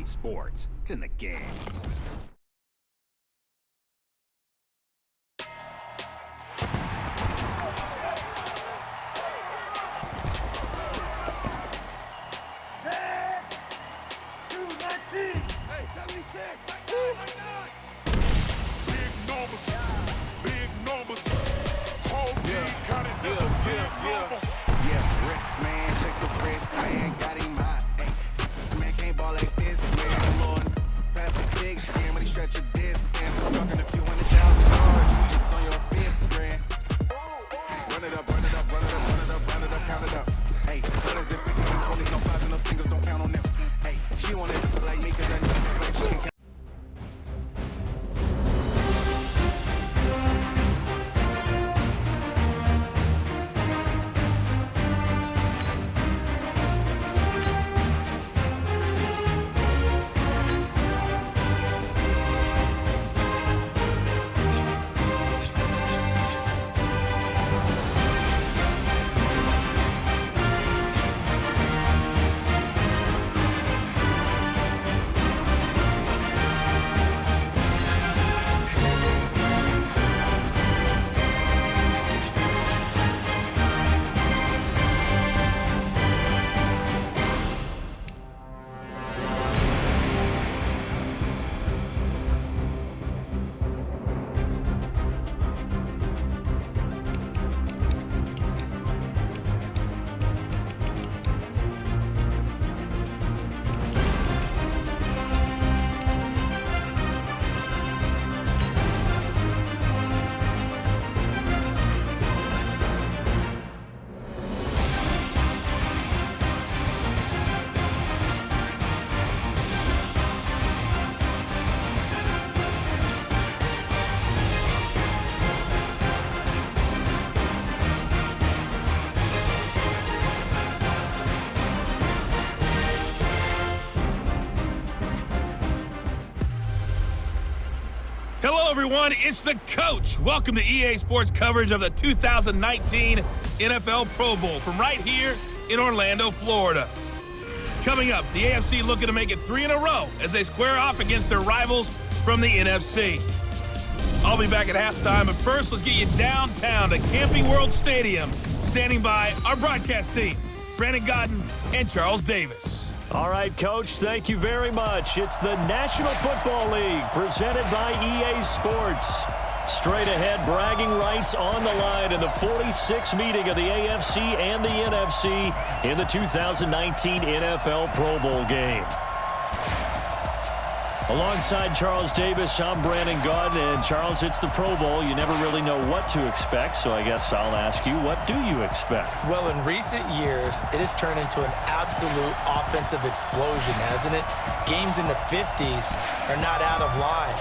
EA Sports. It's in the game. Hello, everyone. It's the coach. Welcome to EA Sports coverage of the 2019 NFL Pro Bowl from right here in Orlando, Florida. Coming up, the AFC looking to make it 3 in a row as they square off against their rivals from the NFC. I'll be back at halftime, but first, let's get you downtown to Camping World Stadium. Standing by our broadcast team, Brandon Godden and Charles Davis. All right, Coach, thank you very much. It's the National Football League presented by EA Sports. Straight ahead, bragging rights on the line in the 46th meeting of the AFC and the NFC in the 2019 NFL Pro Bowl game. Alongside Charles Davis, I'm Brandon Godden. And Charles, it's the Pro Bowl. You never really know what to expect, so I guess I'll ask you, what do you expect? Well, in recent years, it has turned into an absolute offensive explosion, hasn't it? Games in the 50s are not out of line.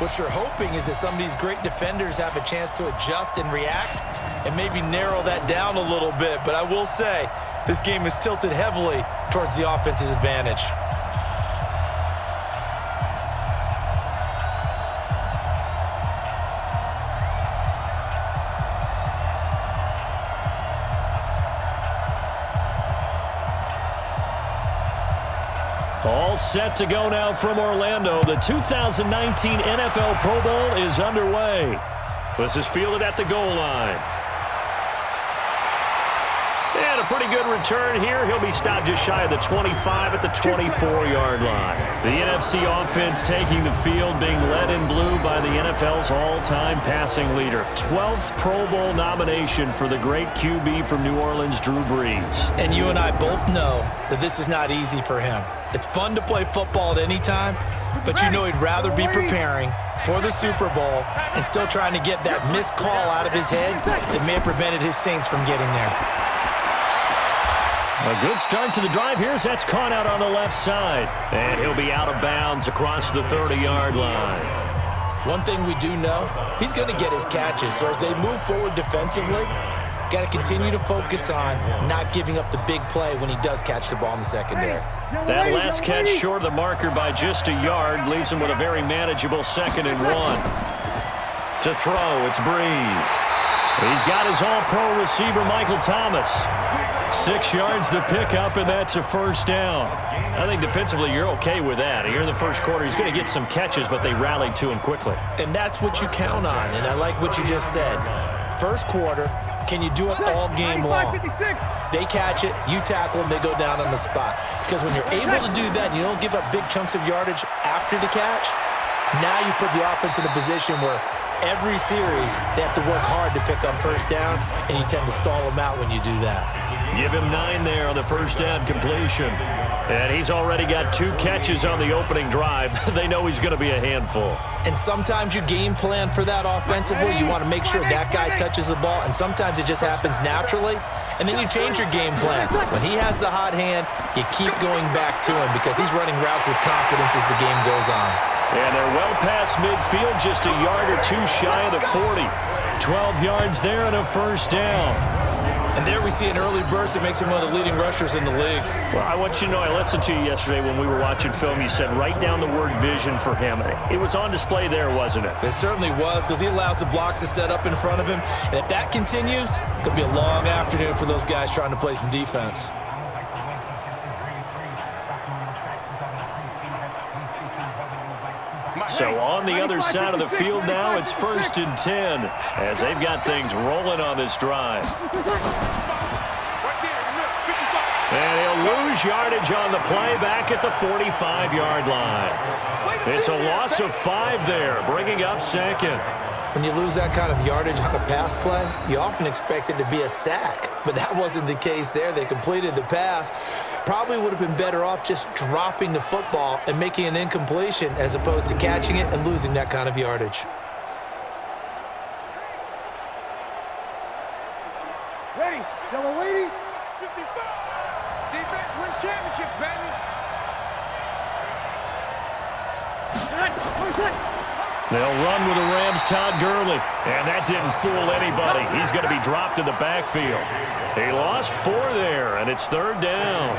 What you're hoping is that some of these great defenders have a chance to adjust and react and maybe narrow that down a little bit. But I will say, this game is tilted heavily towards the offense's advantage. All set to go now from Orlando. The 2019 NFL Pro Bowl is underway. This is fielded at the goal line. And a pretty good return here. He'll be stopped just shy of the 25 at the 24-yard line. The NFC offense taking the field, being led in blue by the NFL's all-time passing leader. 12th Pro Bowl nomination for the great QB from New Orleans, Drew Brees. And you and I both know that this is not easy for him. It's fun to play football at any time, but you know he'd rather be preparing for the Super Bowl and still trying to get that missed call out of his head that may have prevented his Saints from getting there. A good start to the drive here as that's caught out on the left side. And he'll be out of bounds across the 30-yard line. One thing we do know, he's going to get his catches. So as they move forward defensively, got to continue to focus on not giving up the big play when he does catch the ball in the secondary. That last catch short of the marker by just a yard leaves him with a very manageable 2nd and 1. To throw, it's Brees. He's got his all-pro receiver, Michael Thomas. 6 yards the pickup, and that's a first down. I think defensively you're okay with that. Here in the first quarter, he's going to get some catches, but they rallied to him quickly. And that's what you count on, and I like what you just said. First quarter, can you do it all game long? They catch it, you tackle them, they go down on the spot. Because when you're able to do that, you don't give up big chunks of yardage after the catch, now you put the offense in a position where every series they have to work hard to pick up first downs, and you tend to stall them out when you do that. Give him 9 there on the first down completion. And he's already got 2 catches on the opening drive. They know he's going to be a handful. And sometimes you game plan for that offensively. You want to make sure that guy touches the ball, and sometimes it just happens naturally. And then you change your game plan. When he has the hot hand, you keep going back to him because he's running routes with confidence as the game goes on. And they're well past midfield, just a yard or 2 shy of the 40. 12 yards there and a first down. And there we see an early burst that makes him one of the leading rushers in the league. Well, I want you to know, I listened to you yesterday when we were watching film. You said write down the word vision for him. It was on display there, wasn't it? It certainly was, because he allows the blocks to set up in front of him. And if that continues, it could be a long afternoon for those guys trying to play some defense. So on the other side of the field now, it's 1st and 10 as they've got things rolling on this drive. And he'll lose yardage on the play back at the 45-yard line. It's a loss of 5 there, bringing up 2nd. When you lose that kind of yardage on a pass play, you often expect it to be a sack. But that wasn't the case there. They completed the pass. Probably would have been better off just dropping the football and making an incompletion as opposed to catching it and losing that kind of yardage. Ready, yellow lady. 55. Defense wins championships, baby. They'll run with the Rams' Todd Gurley. And that didn't fool anybody. He's going to be dropped in the backfield. He lost 4 there, and it's 3rd down.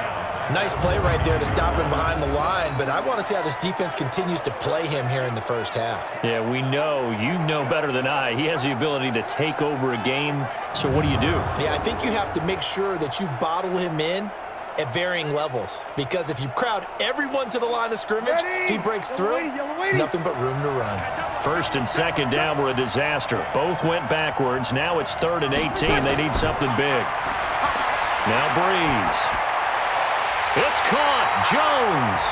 Nice play right there to stop him behind the line, but I want to see how this defense continues to play him here in the first half. Yeah, we know. You know better than I. He has the ability to take over a game. So what do you do? Yeah, I think you have to make sure that you bottle him in at varying levels, because if you crowd everyone to the line of scrimmage, if he breaks through, there's nothing but room to run. 1st and 2nd down were a disaster. Both went backwards. Now it's 3rd and 18. They need something big. Now Breeze. It's caught. Jones.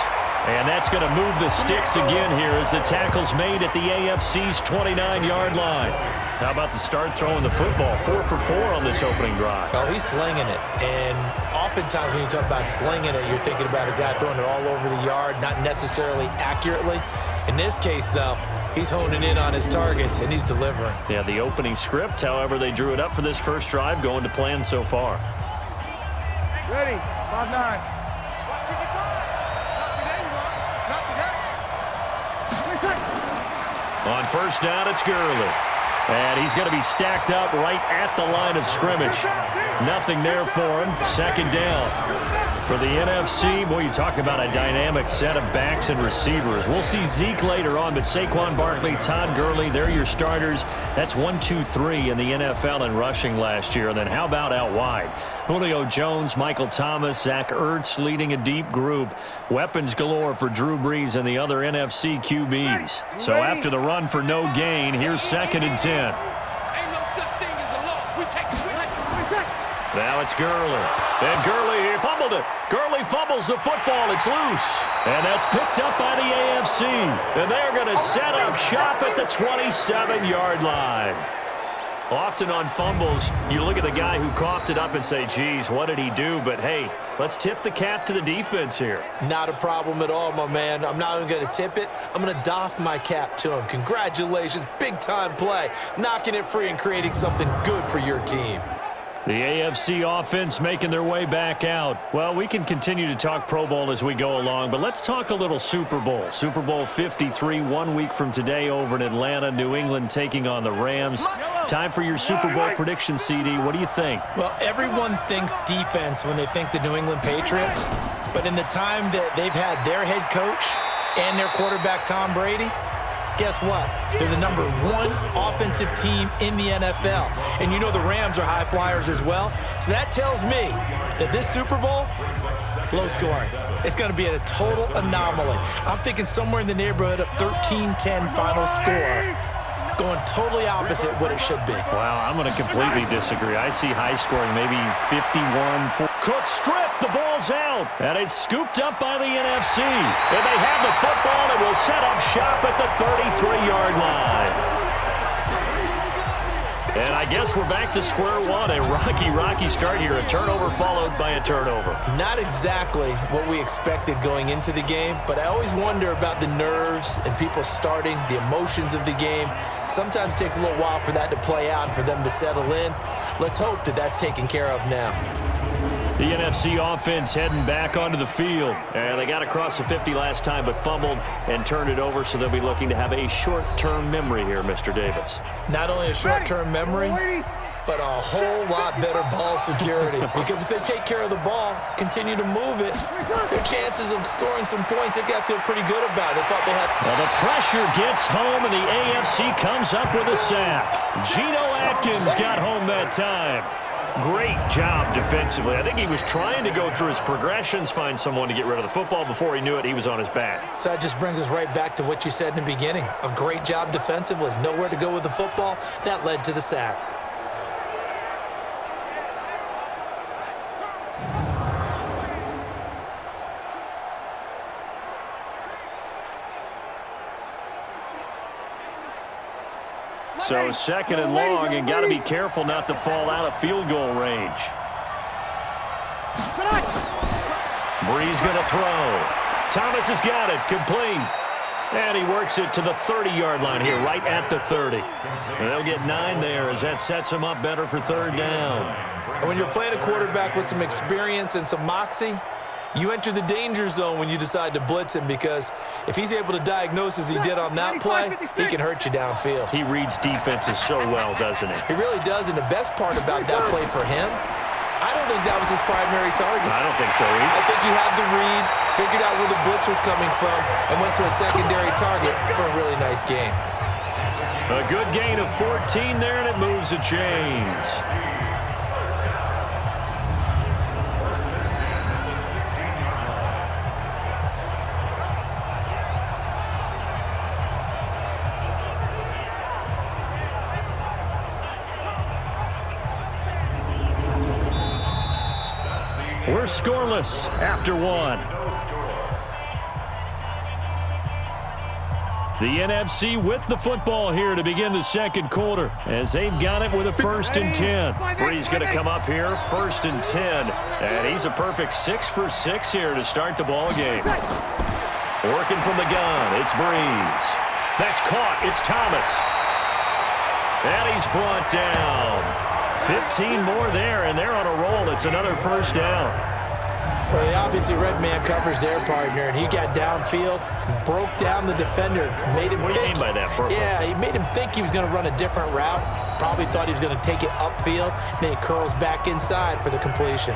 And that's going to move the sticks again here as the tackle's made at the AFC's 29-yard line. How about the start throwing the football? 4 for 4 on this opening drive. Oh, he's slinging it. And oftentimes when you talk about slinging it, you're thinking about a guy throwing it all over the yard, not necessarily accurately. In this case, though, he's honing in on his targets, and he's delivering. Yeah, the opening script, however, they drew it up for this first drive, going to plan so far. Ready, 5-9. On first down, it's Gurley. And he's going to be stacked up right at the line of scrimmage. Nothing there for him. 2nd down. For the NFC, boy, you talk about a dynamic set of backs and receivers. We'll see Zeke later on, but Saquon Barkley, Todd Gurley, they're your starters. That's 1, 2, 3 in the NFL in rushing last year. And then how about out wide? Julio Jones, Michael Thomas, Zach Ertz leading a deep group. Weapons galore for Drew Brees and the other NFC QBs. So after the run for no gain, here's 2nd and 10. Now it's Gurley. And Gurley, he fumbled it. Gurley fumbles the football. It's loose. And that's picked up by the AFC. And they're going to set up shop at the 27-yard line. Often on fumbles, you look at the guy who coughed it up and say, geez, what did he do? But, hey, let's tip the cap to the defense here. Not a problem at all, my man. I'm not even going to tip it. I'm going to doff my cap to him. Congratulations. Big-time play. Knocking it free and creating something good for your team. The AFC offense making their way back out. Well, we can continue to talk Pro Bowl as we go along, but let's talk a little Super Bowl. Super Bowl 53, 1 week from today over in Atlanta. New England taking on the Rams. Time for your Super Bowl prediction, CD. What do you think? Well, everyone thinks defense when they think the New England Patriots, but in the time that they've had their head coach and their quarterback Tom Brady, Guess what? They're the #1 offensive team in the NFL. And you know the Rams are high flyers as well. So that tells me that this Super Bowl, low scoring. It's going to be a total anomaly. I'm thinking somewhere in the neighborhood of 13-10 final score. Going totally opposite what it should be. Wow, I'm going to completely disagree. I see high scoring, maybe 51-4. Cook strip, the ball's out, and it's scooped up by the NFC. And they have the football and will set up shop at the 33-yard line. And I guess we're back to square one. A rocky start here. A turnover followed by a turnover. Not exactly what we expected going into the game, but I always wonder about the nerves and people starting, the emotions of the game. Sometimes it takes a little while for that to play out and for them to settle in. Let's hope that that's taken care of now. The NFC offense heading back onto the field. And they got across the 50 last time but fumbled and turned it over, so they'll be looking to have a short-term memory here, Mr. Davis. Not only a short-term memory, but a whole lot better ball security. Because if they take care of the ball, continue to move it, their chances of scoring some points, they've got to feel pretty good about it. They thought they had... Well, the pressure gets home, and the AFC comes up with a sack. Geno Atkins got home that time. Great job defensively. I think he was trying to go through his progressions, find someone to get rid of the football. Before he knew it, he was on his back. So that just brings us right back to what you said in the beginning. A great job defensively. Nowhere to go with the football. That led to the sack. So second and long, and got to be careful not to fall out of field goal range. Bree's going to throw. Thomas has got it, complete. And he works it to the 30-yard line here, right at the 30. And they'll get 9 there as that sets him up better for third down. And when you're playing a quarterback with some experience and some moxie, you enter the danger zone when you decide to blitz him, because if he's able to diagnose as he did on that play, he can hurt you downfield. He reads defenses so well, doesn't he? He really does, and the best part about that play for him, I don't think that was his primary target. I don't think so either. I think he had the read, figured out where the blitz was coming from, and went to a secondary target for a really nice gain. A good gain of 14 there, and it moves the chains. We're scoreless after one. The NFC with the football here to begin the second quarter, as they've got it with a 1st and 10. Bree's going to come up here, 1st and 10. And he's a perfect 6 for 6 here to start the ball game. Working from the gun, it's Breeze. That's caught, it's Thomas. And he's brought down. 15 more there, and they're on a roll. It's another 1st down. Well, they obviously red man covers their partner, and he got downfield, broke down the defender, made him What do you mean by that, Purple? Yeah, he made him think he was going to run a different route. Probably thought he was going to take it upfield, and then he curls back inside for the completion.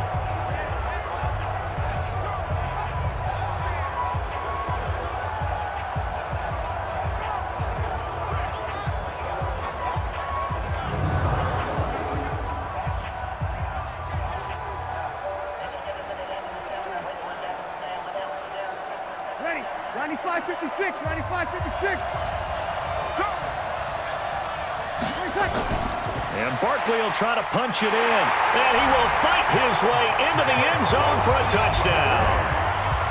Ready, 95-56, 95-56. Go! And Barkley will try to punch it in. And he will fight his way into the end zone for a touchdown.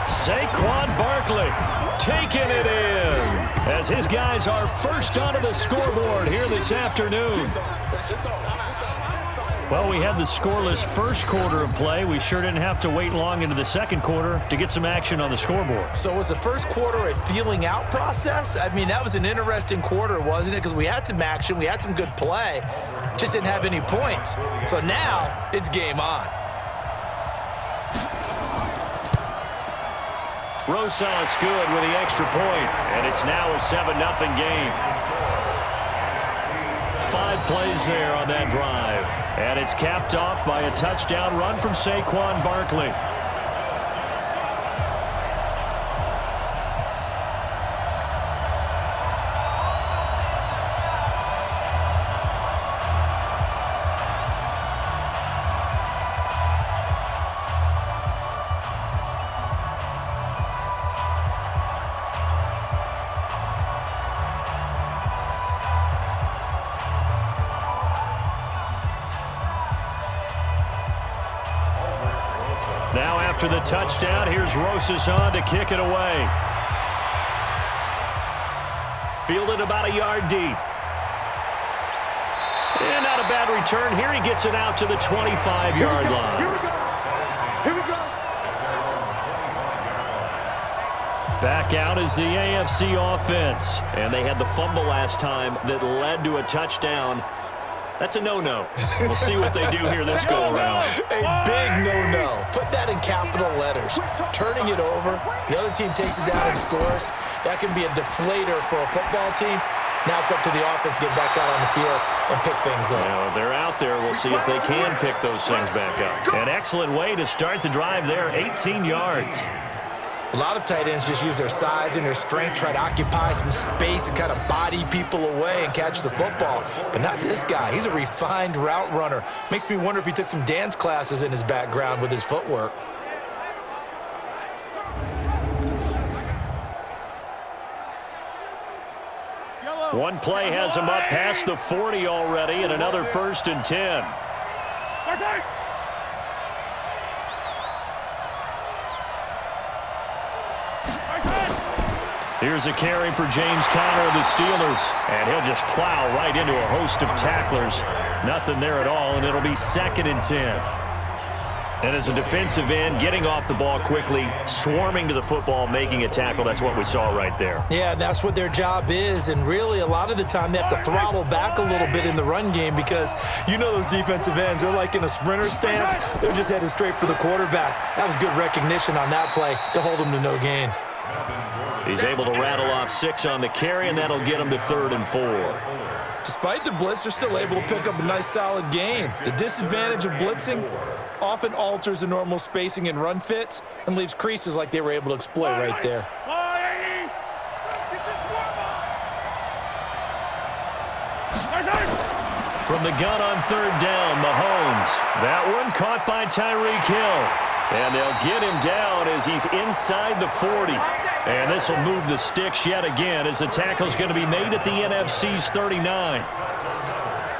Saquon Barkley taking it in as his guys are first onto the scoreboard here this afternoon. Well, we had the scoreless first quarter of play. We sure didn't have to wait long into the second quarter to get some action on the scoreboard. So was the first quarter a feeling out process? I mean, that was an interesting quarter, wasn't it? Because we had some action, we had some good play, just didn't have any points. So now it's game on. Rosas good with the extra point, and it's now a 7-0 game. 5 plays there on that drive, and it's capped off by a touchdown run from Saquon Barkley. Now after the touchdown, here's Rosas on to kick it away. Fielded about a yard deep. And not a bad return here. He gets it out to the 25-yard line. Here we go. Here we go. Back out is the AFC offense. And they had the fumble last time that led to a touchdown. That's a no-no. We'll see what they do here this go-around. A big no-no. Put that in capital letters. Turning it over, the other team takes it down and scores. That can be a deflator for a football team. Now it's up to the offense to get back out on the field and pick things up. Now, they're out there. We'll see if they can pick those things back up. An excellent way to start the drive there, 18 yards. A lot of tight ends just use their size and their strength, try to occupy some space and kind of body people away and catch the football. But not this guy. He's a refined route runner. Makes me wonder if he took some dance classes in his background with his footwork. One play has him up past the 40 already, and another 1st and 10. Here's a carry for James Conner of the Steelers, and he'll just plow right into a host of tacklers. Nothing there at all, and it'll be 2nd and 10. And as a defensive end, getting off the ball quickly, swarming to the football, making a tackle, that's what we saw right there. Yeah, that's what their job is, and really a lot of the time they have to throttle back a little bit in the run game because you know those defensive ends, they're like in a sprinter stance. They're just headed straight for the quarterback. That was good recognition on that play to hold them to no gain. He's able to rattle off 6 on the carry, and that'll get him to 3rd and 4. Despite the blitz, they're still able to pick up a nice solid gain. The disadvantage of blitzing often alters the normal spacing and run fits and leaves creases like they were able to exploit right there. From the gun on 3rd down, Mahomes. That one caught by Tyreek Hill. And they'll get him down as he's inside the 40. And this will move the sticks yet again as the tackle's going to be made at the NFC's 39.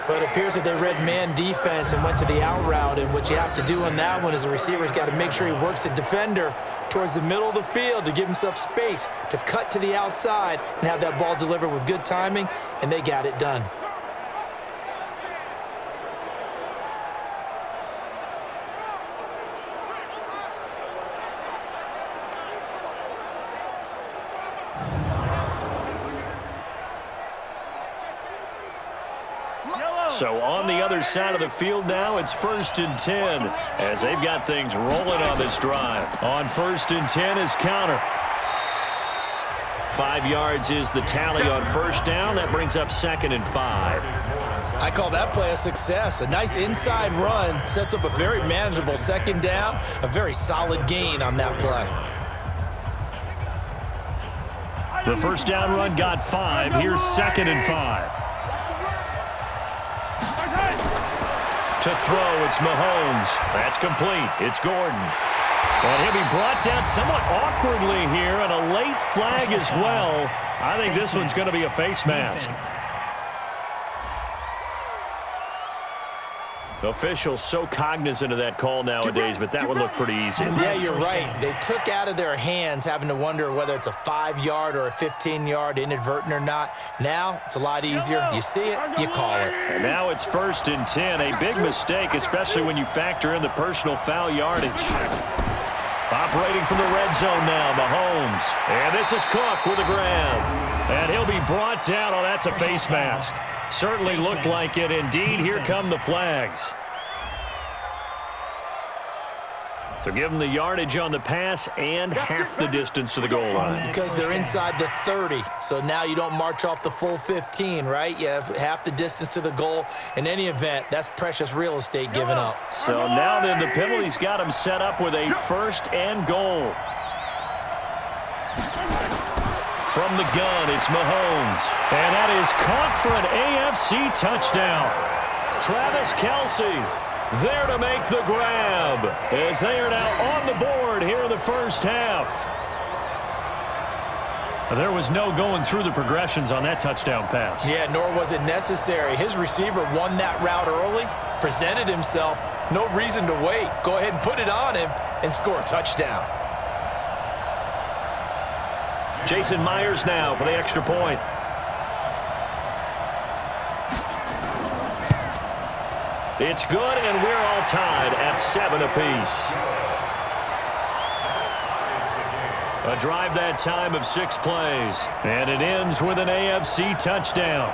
But it appears that they read man defense and went to the out route, and what you have to do on that one is the receiver's got to make sure he works the defender towards the middle of the field to give himself space to cut to the outside and have that ball delivered with good timing, and they got it done. So on the other side of the field now, it's 1st and 10 as they've got things rolling on this drive. On 1st and 10 is Conner. 5 yards is the tally on 1st down. That brings up 2nd and 5. I call that play a success. A nice inside run sets up a very manageable 2nd down, a very solid gain on that play. The 1st down run got 5. Here's 2nd and 5. To throw, it's Mahomes. That's complete. It's Gordon. And he'll be brought down somewhat awkwardly here, and a late flag as well. I think this one's going to be a face mask. Officials so cognizant of that call nowadays, but that one looked pretty easy. Yeah, you're right. They took out of their hands having to wonder whether it's a 5-yard or a 15-yard, inadvertent or not. Now it's a lot easier. You see it, you call it. And now it's 1st and 10. A big mistake, especially when you factor in the personal foul yardage. Operating from the red zone now, Mahomes. And this is Cook with a grab. And he'll be brought down. Oh, that's a face mask. Certainly looked like it. Indeed, here come the flags. So give them the yardage on the pass and half the distance to the goal line. Because they're inside the 30, so now you don't march off the full 15, right? You have half the distance to the goal. In any event, that's precious real estate given up. So now then the penalty's got him set up with a 1st and goal. From the gun, it's Mahomes. And that is caught for an AFC touchdown. Travis Kelce there to make the grab as they are now on the board here in the 1st half. There was no going through the progressions on that touchdown pass. Yeah, nor was it necessary. His receiver won that route early, presented himself. No reason to wait. Go ahead and put it on him. and score a touchdown. Jason Myers now for the extra point. It's good, and we're all tied at 7 apiece. A drive that time of 6 plays, and it ends with an AFC touchdown.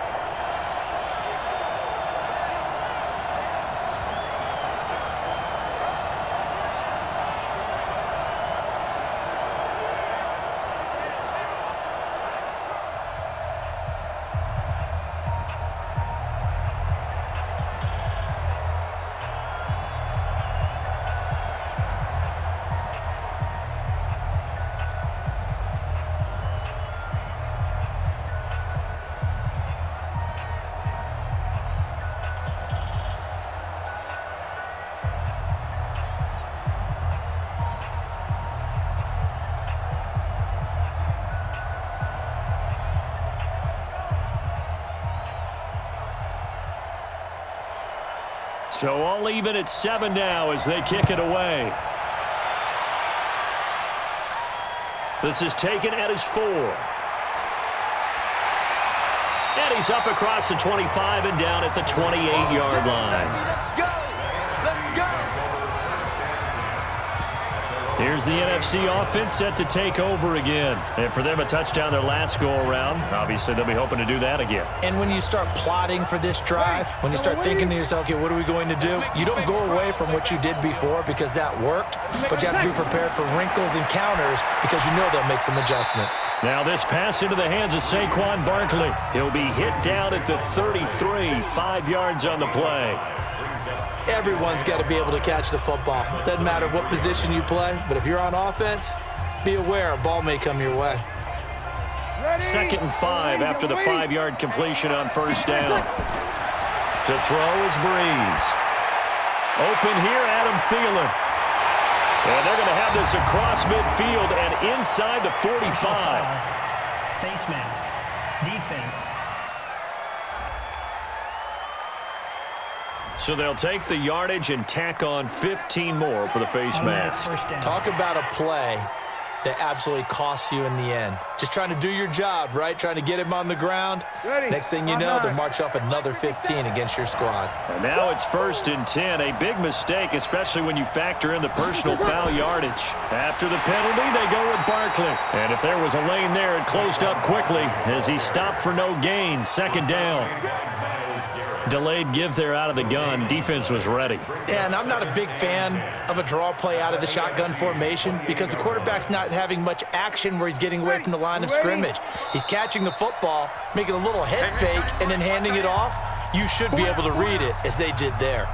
So all even at 7 now as they kick it away. This is taken at his 4. And he's up across the 25 and down at the 28-yard line. Here's the NFC offense set to take over again. And for them, a touchdown their last go-around. Obviously, they'll be hoping to do that again. And when you start plotting for this drive, when you start thinking to yourself, okay, what are we going to do? You don't go away from what you did before because that worked, but you have to be prepared for wrinkles and counters because you know they'll make some adjustments. Now this pass into the hands of Saquon Barkley. He'll be hit down at the 33, 5 yards on the play. Everyone's got to be able to catch the football. Doesn't matter what position you play, but if you're on offense, be aware a ball may come your way. 2nd and 5 after the 5-yard completion on first down. To throw is Breeze. Open here, Adam Thielen. And they're going to have this across midfield and inside the 45. Face mask. Defense. So they'll take the yardage and tack on 15 more for the face mask. Talk about a play that absolutely costs you in the end. Just trying to do your job, right? Trying to get him on the ground. Next thing you know, they'll march off another 15 against your squad. And now it's 1st and 10. A big mistake, especially when you factor in the personal foul yardage. After the penalty, they go with Barkley. And if there was a lane there, it closed up quickly as he stopped for no gain. 2nd down. Delayed give there out of the gun. Defense was ready. And I'm not a big fan of a draw play out of the shotgun formation because the quarterback's not having much action where he's getting away from the line of scrimmage. He's catching the football, making a little head fake, and then handing it off. You should be able to read it as they did there.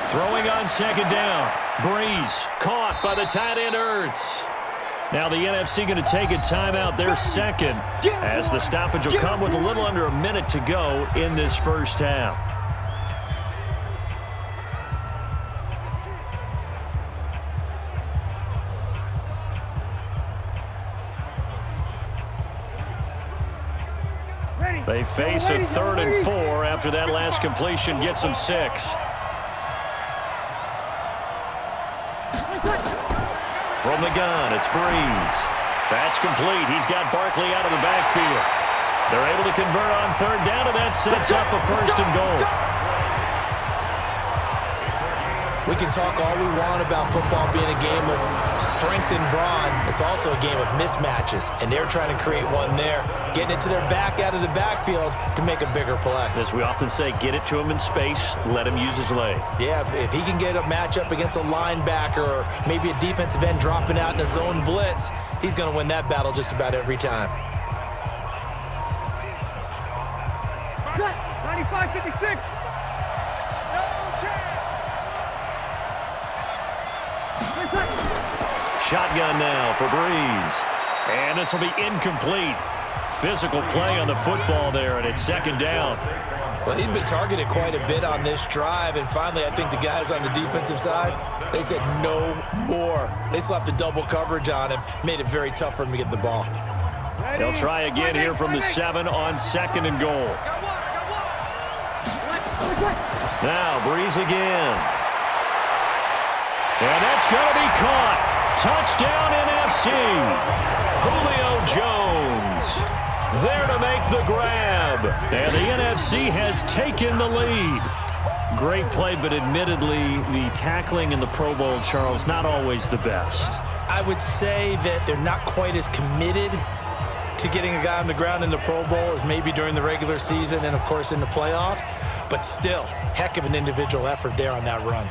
Throwing on 2nd down. Breeze caught by the tight end Ertz. Now the NFC going to take a timeout, their 2nd, as the stoppage will come with a little under a minute to go in this first half. They face a 3rd and 4 after that last completion gets them 6. From the gun, it's Breeze. That's complete. He's got Barkley out of the backfield. They're able to convert on 3rd down, and that sets up a 1st and goal. We can talk all we want about football being a game of strength and brawn. It's also a game of mismatches, and they're trying to create one there, getting it to their back out of the backfield to make a bigger play. As we often say, get it to him in space, let him use his leg. Yeah, if he can get a matchup against a linebacker or maybe a defensive end dropping out in a zone blitz, he's going to win that battle just about every time. 95-56. Shotgun now for Breeze. And this will be incomplete. Physical play on the football there, and it's 2nd down. Well, he'd been targeted quite a bit on this drive, and finally I think the guys on the defensive side, they said no more. They slapped the double coverage on him, made it very tough for him to get the ball. They'll try again here from the 7 on 2nd and goal. Now Breeze again. And that's going to be caught. Touchdown NFC. Julio Jones there to make the grab. And the NFC has taken the lead. Great play, but admittedly, the tackling in the Pro Bowl, Charles, not always the best. I would say that they're not quite as committed to getting a guy on the ground in the Pro Bowl as maybe during the regular season and, of course, in the playoffs. But still, heck of an individual effort there on that run.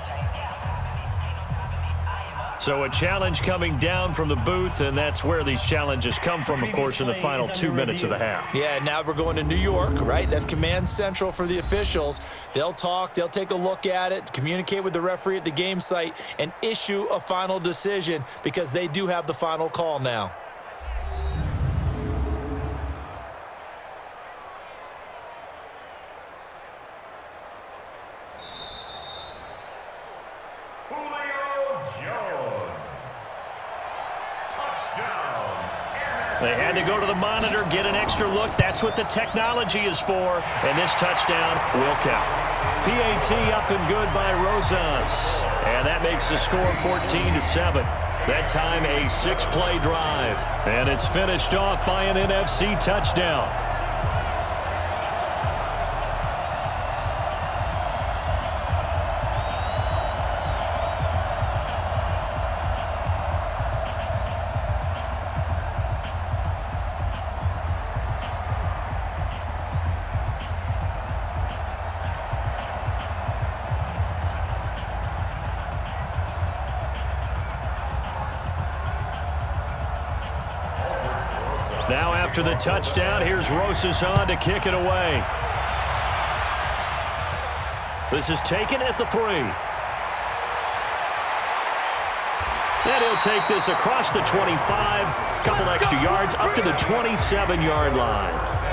So a challenge coming down from the booth, and that's where these challenges come from, of course, in the final 2 minutes of the half. Yeah, now we're going to New York, right? That's command central for the officials. They'll talk, they'll take a look at it, communicate with the referee at the game site, and issue a final decision because they do have the final call now. They had to go to the monitor, get an extra look. That's what the technology is for. And this touchdown will count. PAT up and good by Rosas. And that makes the score 14-7. That time a 6-play drive. And it's finished off by an NFC touchdown. Now after the touchdown, here's Rosas on to kick it away. This is taken at the 3. And he'll take this across the 25, couple extra yards, up to the 27-yard line.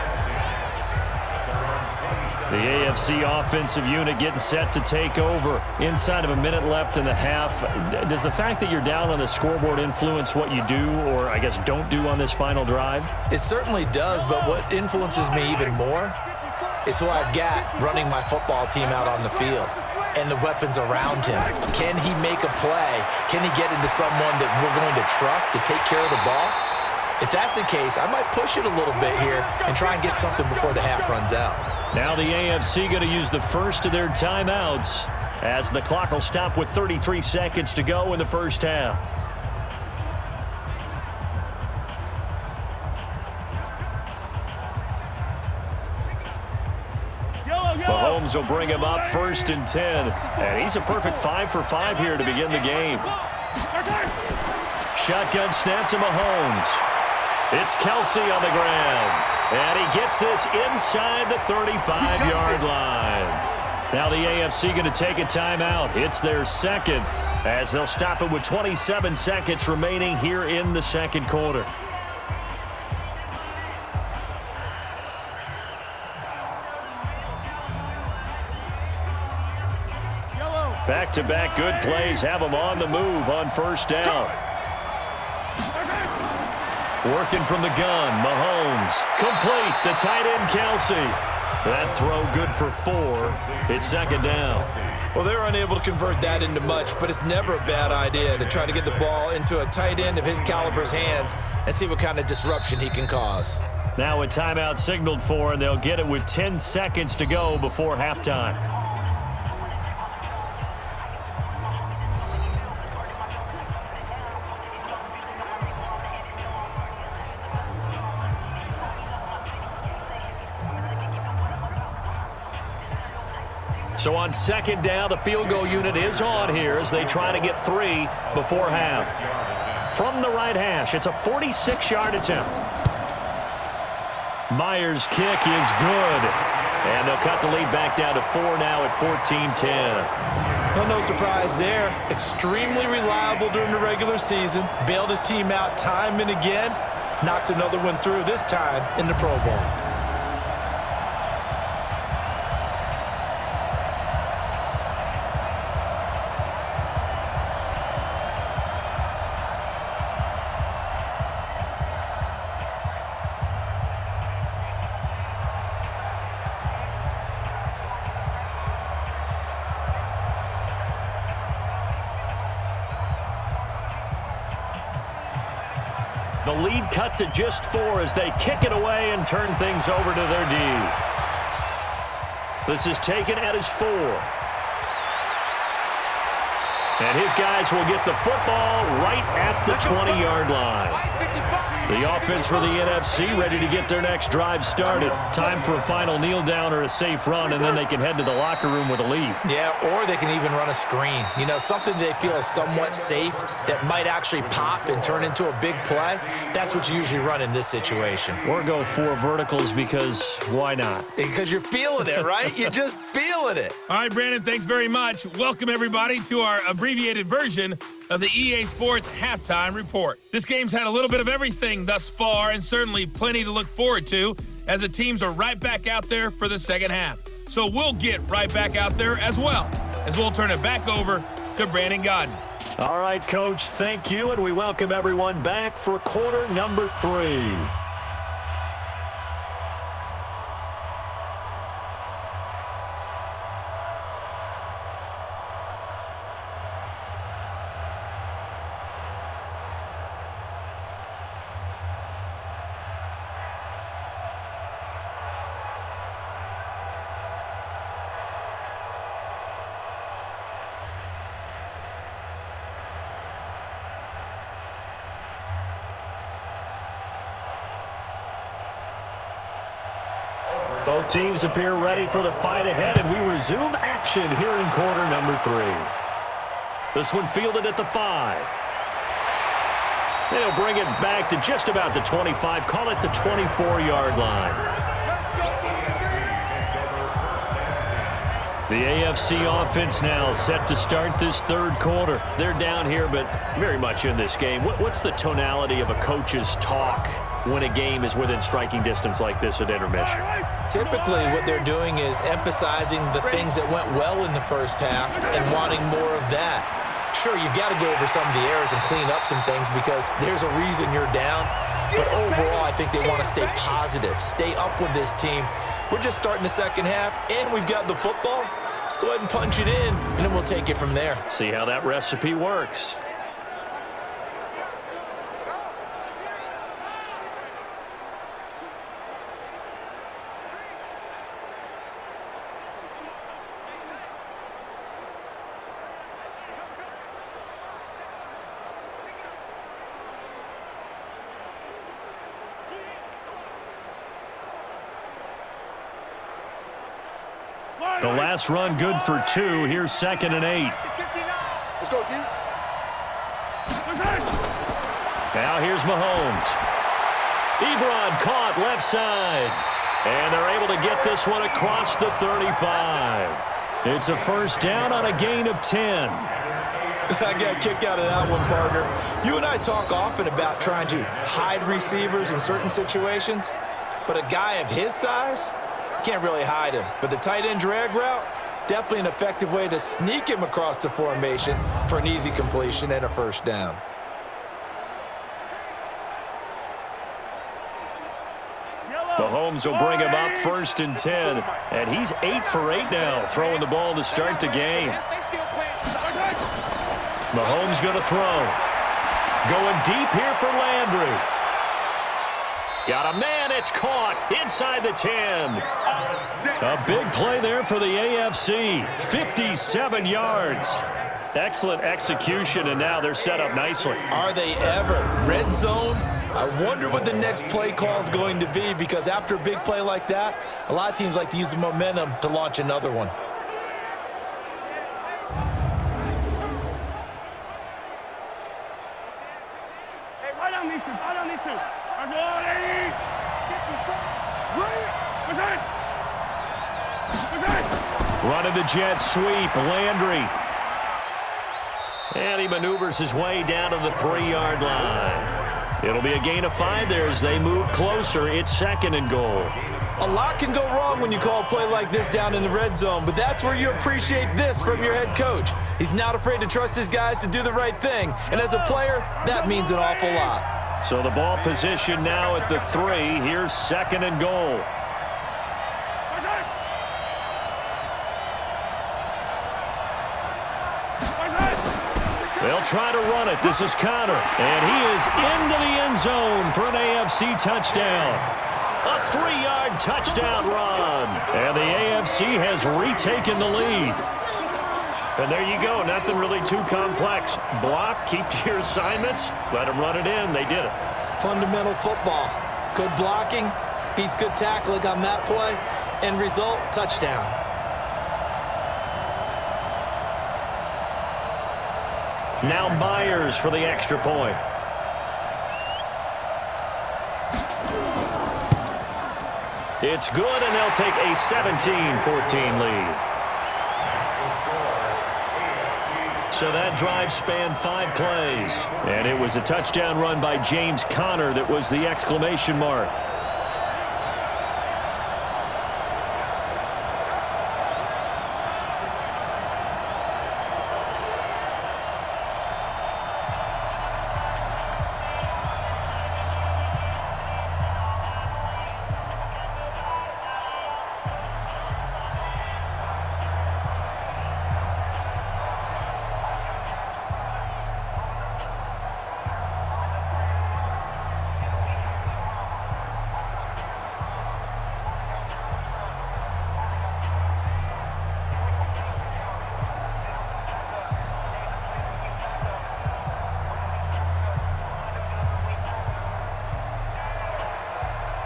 The AFC offensive unit getting set to take over. Inside of a minute left in the half. Does the fact that you're down on the scoreboard influence what you do, or I guess don't do on this final drive? It certainly does, but what influences me even more is who I've got running my football team out on the field and the weapons around him. Can he make a play? Can he get into someone that we're going to trust to take care of the ball? If that's the case, I might push it a little bit here and try and get something before the half runs out. Now the AFC going to use the first of their timeouts as the clock will stop with 33 seconds to go in the first half. Mahomes will bring him up 1st and 10. And he's a perfect 5 for 5 here to begin the game. Shotgun snap to Mahomes. It's Kelsey on the ground. And he gets this inside the 35-yard line. Now the AFC going to take a timeout. It's their second as they'll stop it with 27 seconds remaining here in the second quarter. Back-to-back good plays have them on the move on first down. Working from the gun, Mahomes. Complete, the tight end, Kelsey. That throw good for 4. It's second down. Well, they're unable to convert that into much, but it's never a bad idea to try to get the ball into a tight end of his caliber's hands and see what kind of disruption he can cause. Now a timeout signaled for, and they'll get it with 10 seconds to go before halftime. So on second down, the field goal unit is on here as they try to get 3 before half. From the right hash, it's a 46-yard attempt. Myers' kick is good. And they'll cut the lead back down to 4 now at 14-10. Well, no surprise there. Extremely reliable during the regular season. Bailed his team out time and again. Knocks another one through, this time in the Pro Bowl. The lead cut to just 4 as they kick it away and turn things over to their D. This is taken at his 4. And his guys will get the football right at the 20-yard line. The offense for the NFC ready to get their next drive started. Time for a final kneel down or a safe run, and then they can head to the locker room with a lead. Yeah, or they can even run a screen. You know, something they feel is somewhat safe that might actually pop and turn into a big play. That's what you usually run in this situation. Or go 4 verticals because why not? Because you're feeling it, right? You're just feeling it. All right, Brandon, thanks very much. Welcome, everybody, to our abbreviated version of the EA Sports Halftime Report. This game's had a little bit of everything thus far, and certainly plenty to look forward to as the teams are right back out there for the second half. So we'll get right back out there as well, as we'll turn it back over to Brandon Godden. All right, Coach, thank you, and we welcome everyone back for quarter number 3. Both teams appear ready for the fight ahead, and we resume action here in quarter number 3. This one fielded at the 5. They'll bring it back to just about the 25, call it the 24-yard line. The AFC offense now set to start this third quarter. They're down here, but very much in this game. What's the tonality of a coach's talk when a game is within striking distance like this at intermission? Typically, what they're doing is emphasizing the things that went well in the first half and wanting more of that. Sure, you've got to go over some of the errors and clean up some things because there's a reason you're down. But overall, I think they want to stay positive, stay up with this team. We're just starting the second half, and we've got the football. Let's go ahead and punch it in, and then we'll take it from there. See how that recipe works. The last run good for 2. Here's 2nd and 8. Let's go, D. Now here's Mahomes. Ebron caught left side. And they're able to get this one across the 35. It's a first down on a gain of 10. I got a kick out of that one, partner. You and I talk often about trying to hide receivers in certain situations, but a guy of his size, can't really hide him. But the tight end drag route, definitely an effective way to sneak him across the formation for an easy completion and a first down. Mahomes will bring him up 1st and 10. And he's 8 for 8 now, throwing the ball to start the game. Mahomes going to throw. Going deep here for Landry. Got a man, it's caught inside the 10. A big play there for the AFC. 57 yards. Excellent execution, and now they're set up nicely. Are they ever? Red zone? I wonder what the next play call is going to be, because after a big play like that, a lot of teams like to use the momentum to launch another one. Hey, right on these two. Right on these two. Running the jet sweep, Landry. And he maneuvers his way down to the 3-yard line. It'll be a gain of 5 there as they move closer. It's 2nd and goal. A lot can go wrong when you call a play like this down in the red zone, but that's where you appreciate this from your head coach. He's not afraid to trust his guys to do the right thing, and as a player, that means an awful lot. So the ball position now at the 3. Here's 2nd and goal. They'll try to run it. This is Connor, and he is into the end zone for an AFC touchdown. A 3-yard touchdown run, and the AFC has retaken the lead. And there you go. Nothing really too complex. Block, keep to your assignments, let them run it in. They did it. Fundamental football. Good blocking beats good tackling on that play. End result, touchdown. Now Myers for the extra point. It's good, and they'll take a 17-14 lead. So that drive spanned 5 plays, and it was a touchdown run by James Conner that was the exclamation mark.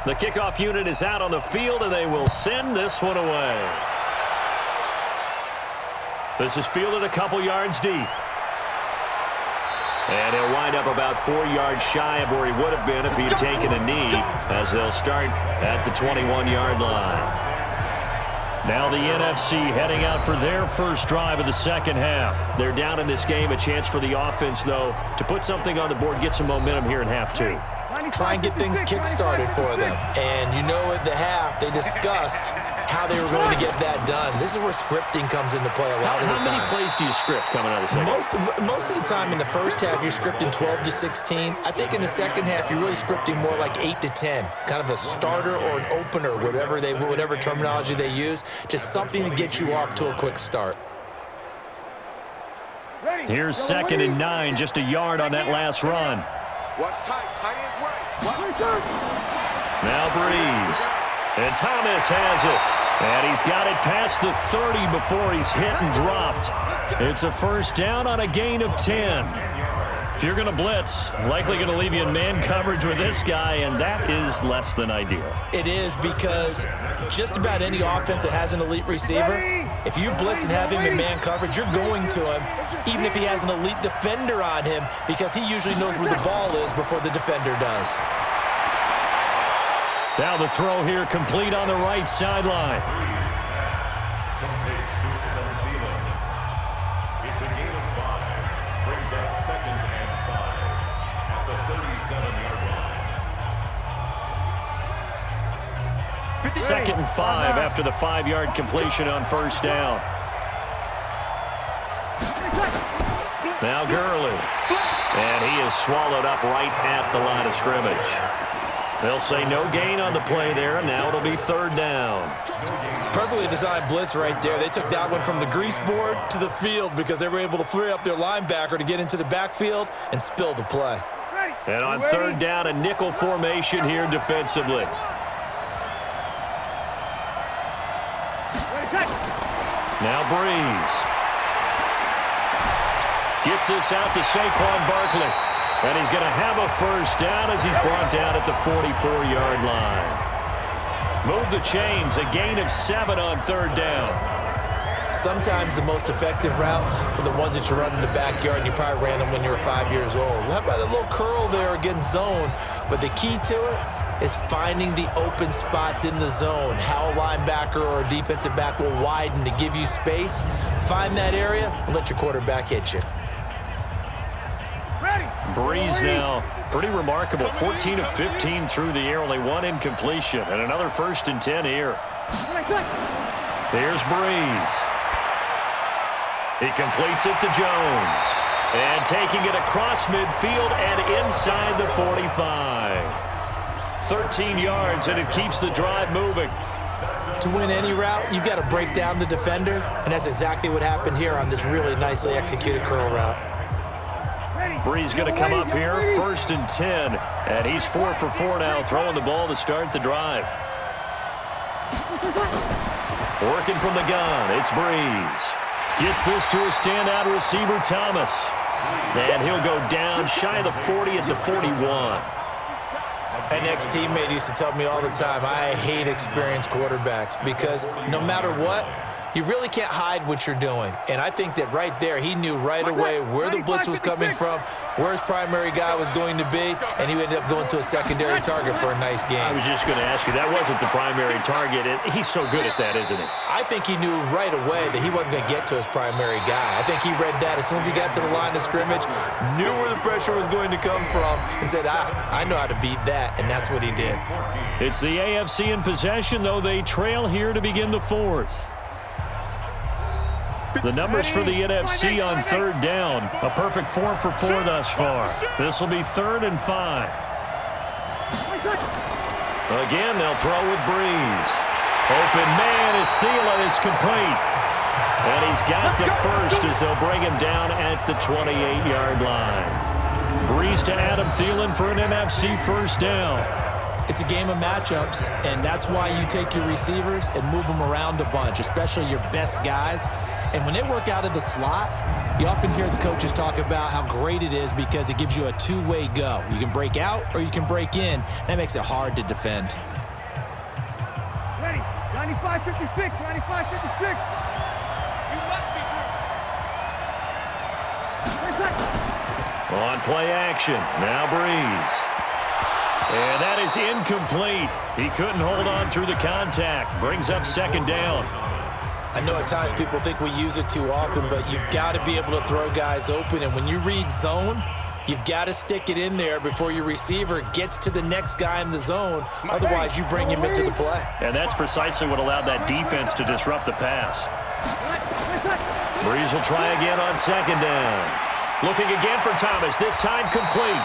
The kickoff unit is out on the field, and they will send this one away. This is fielded a couple yards deep. And he'll wind up about 4 yards shy of where he would have been if he had taken a knee, as they'll start at the 21-yard line. Now the NFC heading out for their first drive of the second half. They're down in this game. A chance for the offense, though, to put something on the board, get some momentum here in half 2. Try and get things kick-started for them. And you know at the half, they discussed how they were going to get that done. This is where scripting comes into play a lot of the time. How many plays do you script coming out of the second? Most of the time in the first half, you're scripting 12 to 16. I think in the second half, you're really scripting more like 8 to 10. Kind of a starter or an opener, whatever terminology they use. Just something to get you off to a quick start. Here's 2nd and 9, just a yard on that last run. Watch tight. Tight ends right. Now Breeze. And Thomas has it. And he's got it past the 30 before he's hit and dropped. It's a first down on a gain of 10. If you're going to blitz, likely going to leave you in man coverage with this guy, and that is less than ideal. It is, because just about any offense that has an elite receiver, if you blitz and have him in man coverage, you're going to him, even if he has an elite defender on him, because he usually knows where the ball is before the defender does. Now the throw here complete on the right sideline. It's a gain of 5. Brings up 2nd and 5 at the 37-yard line. 2nd and 5 after the 5-yard completion on first down. Now Gurley. And he is swallowed up right at the line of scrimmage. They'll say no gain on the play there, and now it'll be 3rd down. Perfectly designed blitz right there. They took that one from the grease board to the field because they were able to free up their linebacker to get into the backfield and spill the play. And on 3rd down, a nickel formation here defensively. Now Breeze. Gets this out to Saquon Barkley. And he's going to have a first down as he's brought down at the 44-yard line. Move the chains, a gain of 7 on 3rd down. Sometimes the most effective routes are the ones that you run in the backyard, and you probably ran them when you were 5 years old. How about a little curl there against zone? But the key to it is finding the open spots in the zone. How a linebacker or a defensive back will widen to give you space. Find that area and let your quarterback hit you. Breeze now, pretty remarkable. 14 of 15 through the air, only 1 incompletion, and another 1st and 10 here. Here's Breeze. He completes it to Jones. And taking it across midfield and inside the 45. 13 yards, and it keeps the drive moving. To win any route, you've got to break down the defender, and that's exactly what happened here on this really nicely executed curl route. Bree's going to come up here, 1st and 10. And he's 4 for 4 now, throwing the ball to start the drive. Working from the gun, it's Breeze. Gets this to a standout receiver, Thomas. And he'll go down shy of the 40 at the 41. An ex-teammate used to tell me all the time, I hate experienced quarterbacks because no matter what, you really can't hide what you're doing. And I think that right there, he knew right away where the blitz was coming from, where his primary guy was going to be, and he ended up going to a secondary target for a nice game. I was just going to ask you, that wasn't the primary target. He's so good at that, isn't he? I think he knew right away that he wasn't going to get to his primary guy. I think he read that as soon as he got to the line of scrimmage, knew where the pressure was going to come from, and said, I know how to beat that, and that's what he did. It's the AFC in possession, though they trail here to begin the 4th. The numbers for the NFC on 3rd down. A perfect 4 for 4 thus far. This will be 3rd and 5. Again, they'll throw with Breeze. Open man is Thielen. It's complete. And he's got the first as they'll bring him down at the 28-yard line. Breeze to Adam Thielen for an NFC first down. It's a game of matchups, and that's why you take your receivers and move them around a bunch, especially your best guys. And when they work out of the slot, you often hear the coaches talk about how great it is because it gives you a two-way go. You can break out or you can break in. That makes it hard to defend. Ready. 95-56. 95-56. On play action. Now Breeze. And that is incomplete. He couldn't hold on through the contact. Brings up 2nd down. I know at times people think we use it too often, but you've got to be able to throw guys open. And when you read zone, you've got to stick it in there before your receiver gets to the next guy in the zone. Otherwise, you bring him into the play. And that's precisely what allowed that defense to disrupt the pass. Breeze will try again on 2nd down. Looking again for Thomas, this time complete.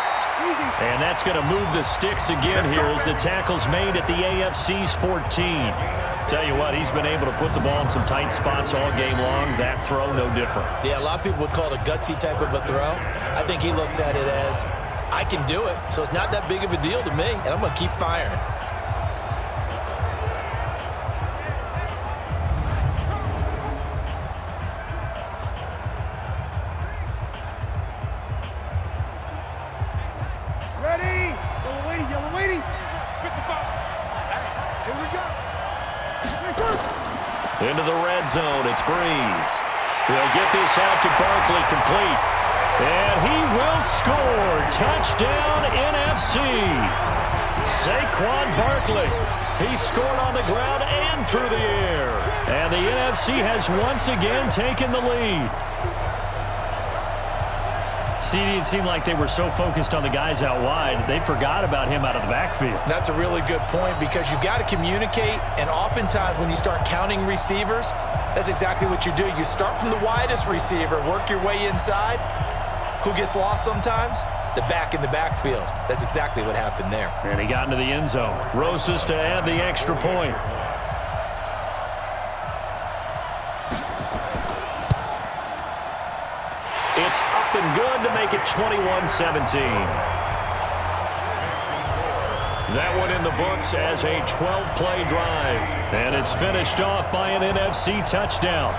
And that's going to move the sticks again here as the tackle's made at the AFC's 14. Tell you what, he's been able to put the ball in some tight spots all game long. That throw, no different. Yeah, a lot of people would call it a gutsy type of a throw. I think he looks at it as, I can do it, so it's not that big of a deal to me, and I'm going to keep firing. Ready. Yellow waiting. 55. Here we go. Into the red zone, it's Breeze. He'll get this out to Barkley, complete. And he will score. Touchdown, NFC. Saquon Barkley. He scored on the ground and through the air. And the NFC has once again taken the lead. CD, it seemed like they were so focused on the guys out wide, they forgot about him out of the backfield. That's a really good point because you've got to communicate, and oftentimes when you start counting receivers, that's exactly what you do. You start from the widest receiver, work your way inside. Who gets lost sometimes? The back in the backfield. That's exactly what happened there. And he got into the end zone. Rosas to add the extra point. It's up and good to make it 21-17. That one in the books as a 12-play drive. And it's finished off by an NFC touchdown.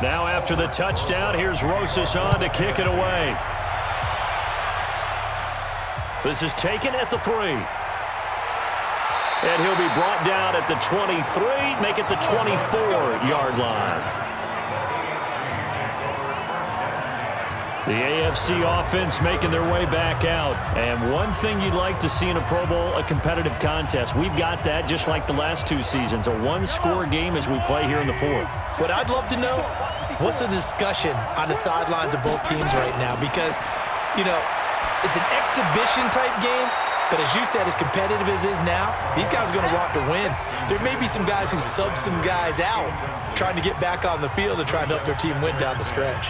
Now after the touchdown, here's Rosas on to kick it away. This is taken at the 3. And he'll be brought down at the 23, make it the 24-yard line. The AFC offense making their way back out. And one thing you'd like to see in a Pro Bowl, a competitive contest. We've got that just like the last two seasons, a one-score game as we play here in the fourth. What I'd love to know, what's the discussion on the sidelines of both teams right now? Because, you know, it's an exhibition-type game, but as you said, as competitive as it is now, these guys are going to want to win. There may be some guys who sub some guys out trying to get back on the field and trying to help their team win down the stretch.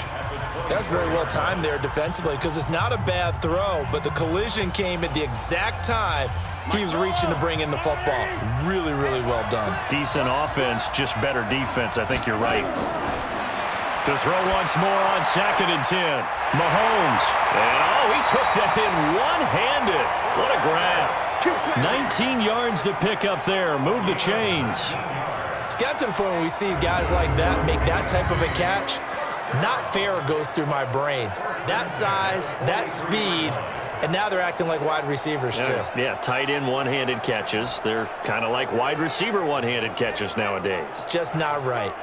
That's very well timed there defensively because it's not a bad throw, but the collision came at the exact time he was reaching to bring in the football. Really, really well done. Decent offense, just better defense. I think you're right. To throw once more on 2nd and 10. Mahomes. And, he took that in one-handed. What a grab. 19 yards to pick up there. Move the chains. It's got to the point where we see guys like that make that type of a catch. Not fair goes through my brain. That size, that speed, and now they're acting like wide receivers too. Yeah, tight end one-handed catches. They're kind of like wide receiver one-handed catches nowadays. Just not right.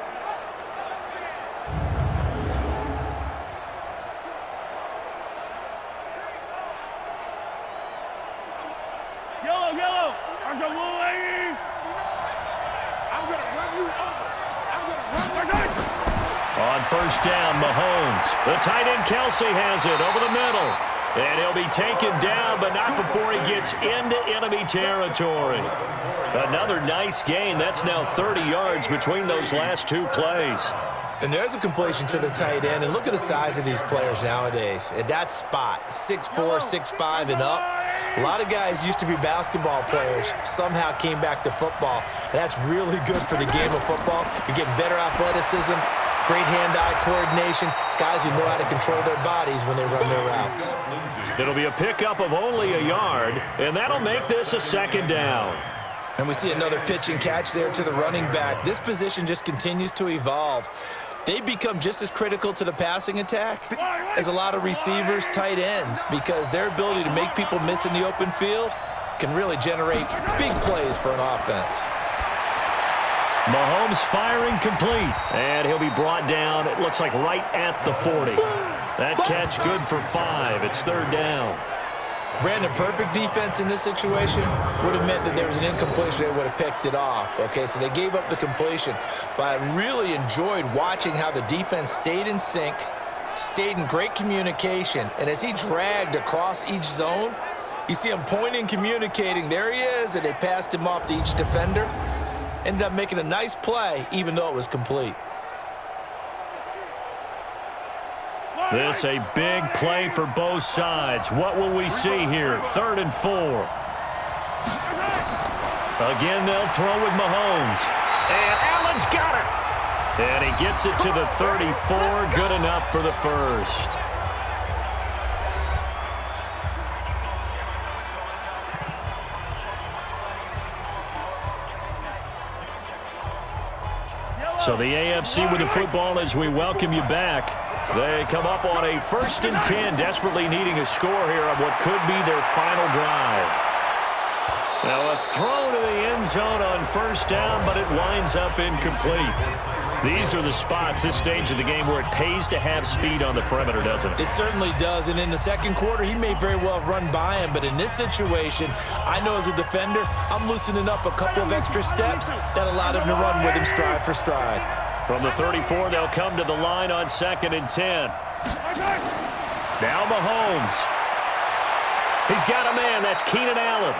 Yellow. I'm going to run you over. I'm going to run you over. On first down, Mahomes. The tight end Kelsey has it over the middle. And he'll be taken down, but not before he gets into enemy territory. Another nice gain. That's now 30 yards between those last two plays. And there's a completion to the tight end. And look at the size of these players nowadays. At that spot, 6'4", 6'5", and up. A lot of guys used to be basketball players, somehow came back to football. And that's really good for the game of football. You're getting better athleticism, great hand-eye coordination, guys who know how to control their bodies when they run their routes. It'll be a pickup of only a yard, and that'll make this a 2nd down. And we see another pitch and catch there to the running back. This position just continues to evolve. They become just as critical to the passing attack as a lot of receivers, tight ends, because their ability to make people miss in the open field can really generate big plays for an offense. Mahomes firing complete, and he'll be brought down, it looks like right at the 40. That catch good for 5. It's 3rd down. Brandon, perfect defense in this situation would have meant that there was an incompletion. They would have picked it off. Okay, so they gave up the completion. But I really enjoyed watching how the defense stayed in sync, stayed in great communication. And as he dragged across each zone, you see him pointing, communicating. There he is, and they passed him off to each defender. Ended up making a nice play, even though it was complete. This a big play for both sides. What will we see here? 3rd and 4. Again, they'll throw with Mahomes. And Allen's got it. And he gets it to the 34. Good enough for the first. So the AFC with the football as we welcome you back. They come up on a 1st and 10, desperately needing a score here on what could be their final drive. Now a throw to the end zone on 1st down, but it winds up incomplete. These are the spots, this stage of the game, where it pays to have speed on the perimeter, doesn't it? It certainly does, and in the 2nd quarter, he may very well have run by him, but in this situation, I know as a defender, I'm loosening up a couple of extra steps that allowed him to run with him stride for stride. From the 34, they'll come to the line on 2nd and 10. Now Mahomes. He's got a man. That's Keenan Allen.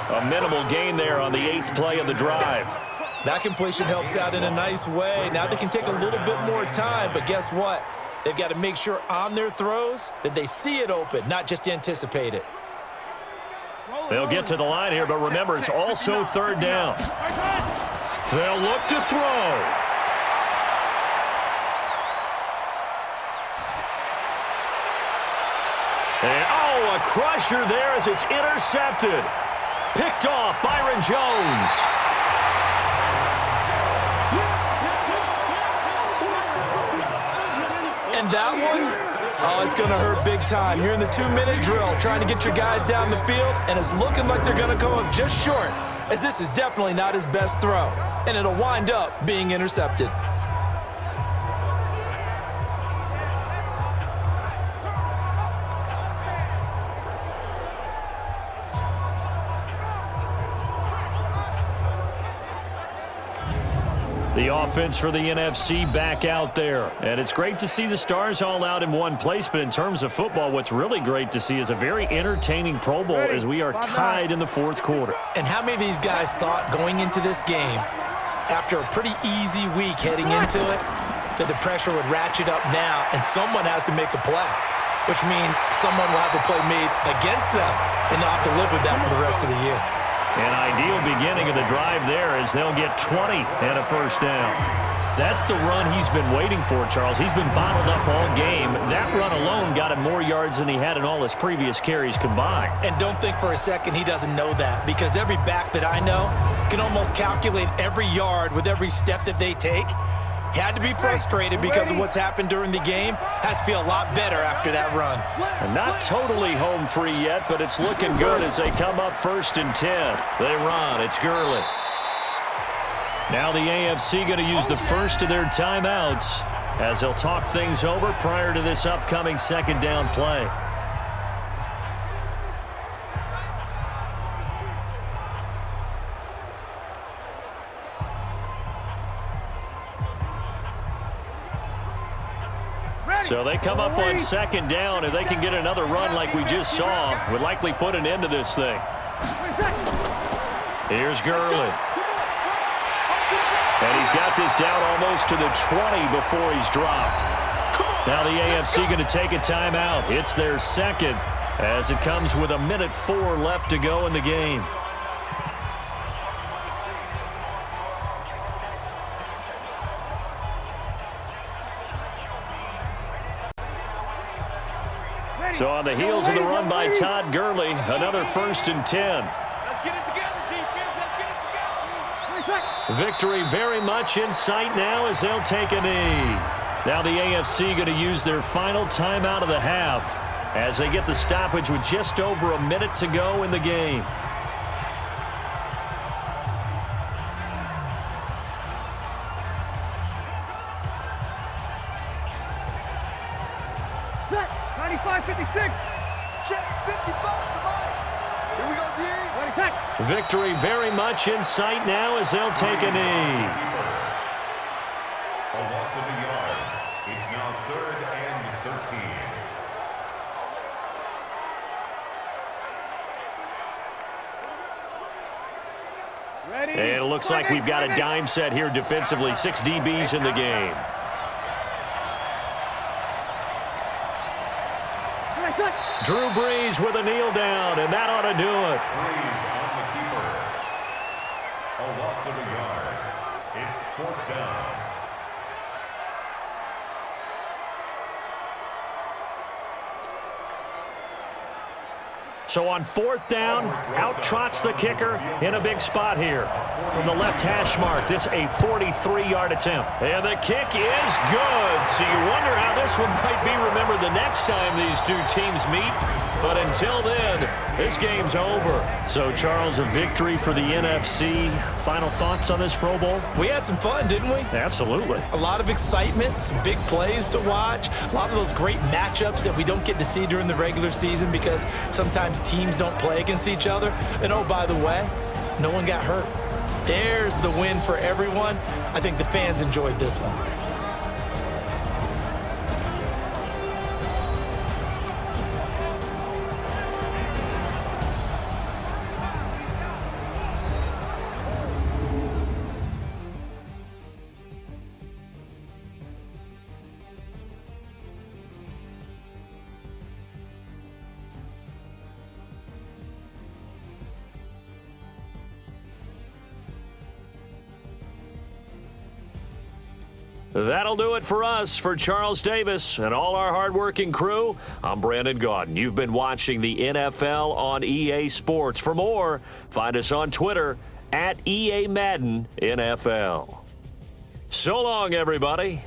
A minimal gain there on the 8th play of the drive. That completion helps out in a nice way. Now they can take a little bit more time, but guess what? They've got to make sure on their throws that they see it open, not just anticipate it. They'll get to the line here, but remember, it's also 3rd down. They'll look to throw. And, a crusher there as it's intercepted. Picked off Byron Jones. And that one, it's going to hurt big time. You're in the 2-minute drill trying to get your guys down the field, and it's looking like they're going to come up just short, as this is definitely not his best throw, and it'll wind up being intercepted. The offense for the NFC back out there. And it's great to see the stars all out in one place, but in terms of football, what's really great to see is a very entertaining Pro Bowl as we are tied in the fourth quarter. And how many of these guys thought going into this game, after a pretty easy week heading into it, that the pressure would ratchet up now and someone has to make a play, which means someone will have a play made against them and not have to live with that for the rest of the year. An ideal beginning of the drive there as they'll get 20 and a first down. That's the run he's been waiting for, Charles. He's been bottled up all game. That run alone got him more yards than he had in all his previous carries combined. And don't think for a second he doesn't know that, because every back that I know can almost calculate every yard with every step that they take. He had to be frustrated because of what's happened during the game. Has to feel a lot better after that run. And not totally home free yet, but it's looking good as they come up 1st and 10. They run. It's Gurley. Now the AFC going to use the first of their timeouts as they'll talk things over prior to this upcoming second down play. So they come up on second down, and they can get another run like we just saw. Would likely put an end to this thing. Here's Gurley. And he's got this down almost to the 20 before he's dropped. Now the AFC going to take a timeout. It's their second as it comes with 1:04 left to go in the game. So on the heels of the run by Todd Gurley, another 1st and 10. Let's get it together, defense. Let's get it together. Victory very much in sight now as they'll take a knee. Now the AFC going to use their final timeout of the half as they get the stoppage with just over a minute to go in the game. Set. 95-56. Check. 55. Here we go, D. Ready, set. Victory very much in sight now as they'll take a knee. A loss of a yard. It's now 3rd and 13. Ready. And it looks like we've got a dime set here defensively. 6 DBs in the game. Drew Brees with a kneel down, and that ought to do it. Brees on the keeper. A loss of a yard. It's 4th down. So on 4th down, out trots the kicker in a big spot here. From the left hash mark, this a 43-yard attempt. And the kick is good. So you wonder how this one might be remembered the next time these two teams meet. But until then, this game's over. So, Charles, a victory for the NFC. Final thoughts on this Pro Bowl? We had some fun, didn't we? Absolutely. A lot of excitement, some big plays to watch, a lot of those great matchups that we don't get to see during the regular season because sometimes teams don't play against each other. And, oh, by the way, no one got hurt. There's the win for everyone. I think the fans enjoyed this one. That'll do it for us. For Charles Davis and all our hardworking crew, I'm Brandon Gaudin. You've been watching the NFL on EA Sports. For more, find us on Twitter @EA Madden NFL. So long, everybody.